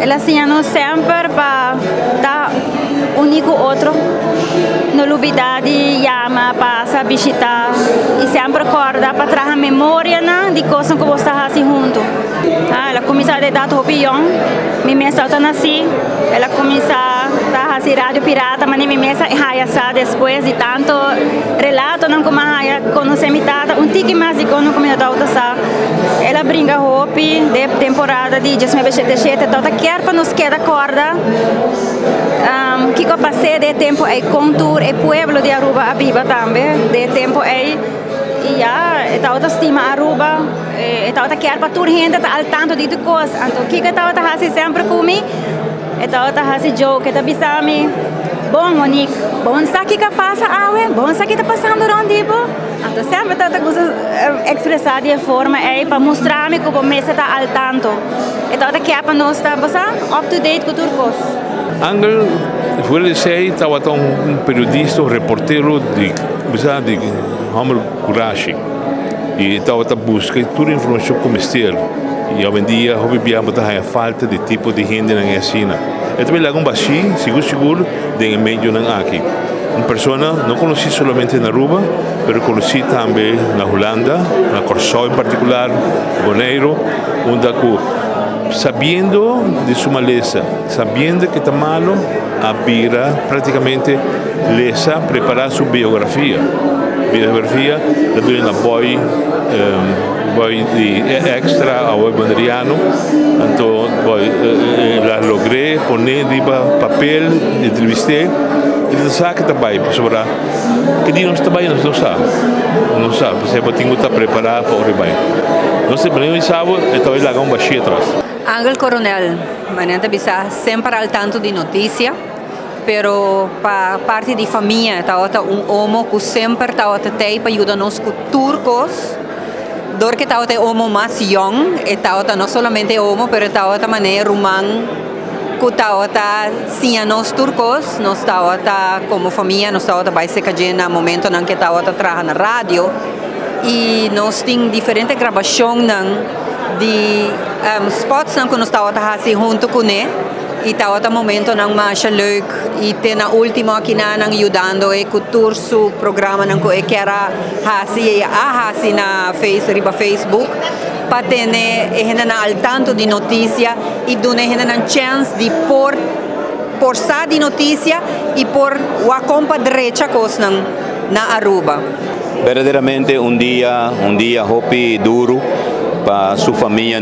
ela ensina sempre para dar único outro, na novidade, chama, passa, visitar e sempre acorda para trazer a memória de coisas que você está fazendo junto. Ela começa a dar opinião, minha mãe está nasci, ela começa a fazer rádio pirata, mas minha mãe está depois de tanto relato, não como a conhecer metade, tique mais de como a outra sabe. Ela brinca hopi de temporada de 2017, então quer para nos queda corda. Que eu passei de tempo é contour e pueblo de Aruba a viva também, de tempo é e já outra estima Aruba, outra quer para toda gente al tanto de coisas, então que outra faz sempre comigo, outra faz joke, outra bisami, bom Monique, bom sabe que passa bom sabe que está passando onde então sempre outra coisa expressar de forma é para mostrar-me como me está al tanto, outra quer para nós estar up to date com tudo coisas. Angel, fuera de sei, estava periodista, reportero de Homer Kurashi. E estava buscando toda a informação comestível. E hoje em dia, há falta de tipo de gente na cena. Eu também lago baixi, seguro, de meio aqui. Uma pessoa não conheci somente na Aruba, mas conheci também na Holanda, na Corsó em particular, Bonaire, onde sabiendo de su maleza, sabiendo que está malo, abrirá prácticamente lesa preparar su biografía. Biografía la doy una boy de extra a web banderiano, entonces la logré poner en papel, entrevisté. E sabe que também sobre que dia nós também não sabe, se eu tenho que estar preparado para o rebanho. Não sei, mas eu sabe, então ele larga baixinho atrás. Ángel Coronel, manente bisa sempre al tanto de notícia, pero para parte de família, tá homo que sempre tá tem para ajudar nos com turcos. Dor que tá homo mais young, e tá não somente homo, pero tá maneira romano. Sim, nós turcos, nós como família, nós vai se cair no momento em que trabalha na rádio e nós temos diferentes gravações de spots que nós fazendo junto com ele e momento em mais leuk e tem na última que nós ajudando e cultura su programa que eu quero fazer na Facebook para ter al tanto de notícia e dar a chance de por de notícia e por a compa derecha na Aruba. Verdadeiramente dia hopi duro para sua família,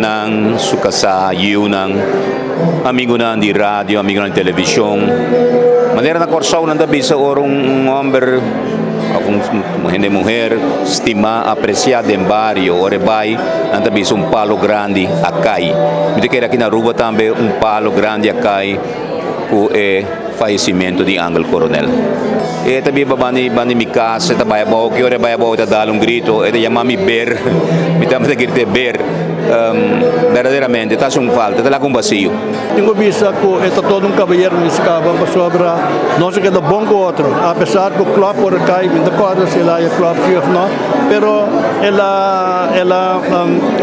sua casa, amigo de rádio, amigo de televisão. Maneira na Corsão nanda bisa homem gente mulher estima apreciar em barrio ore vai anda bisa palo grande acai me quer aqui na Aruba também palo grande acai o falecimento de Ángel Coronel e também bani mi casa também bom que ore vai dar grito e chamar-me Ber me também querer Ber verdadeiramente está falta está lá com vazio. Tenho visto que é todo caballeiro nesse cabo sobre não se queda bom com outro apesar que o clube por cai ainda corda se lá é clube fiel não pero ela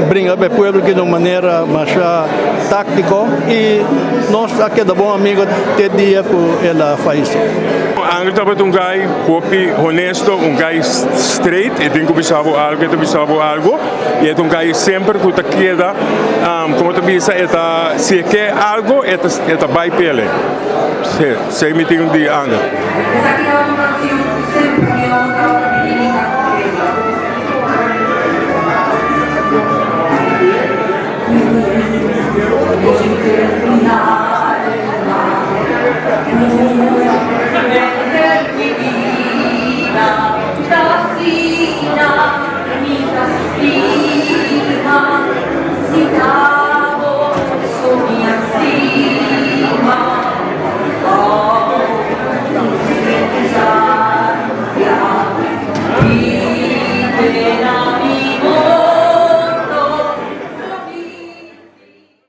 brinca para o povo de uma maneira mais tática e nós aqui da bom amigo te dia que ela faz. Angel estava guy hopi honesto, guy straight, e tenho pensado algo, e é guy sempre que está queda, como tu pensa, se quer algo, vai pele. Se me tem de Angel.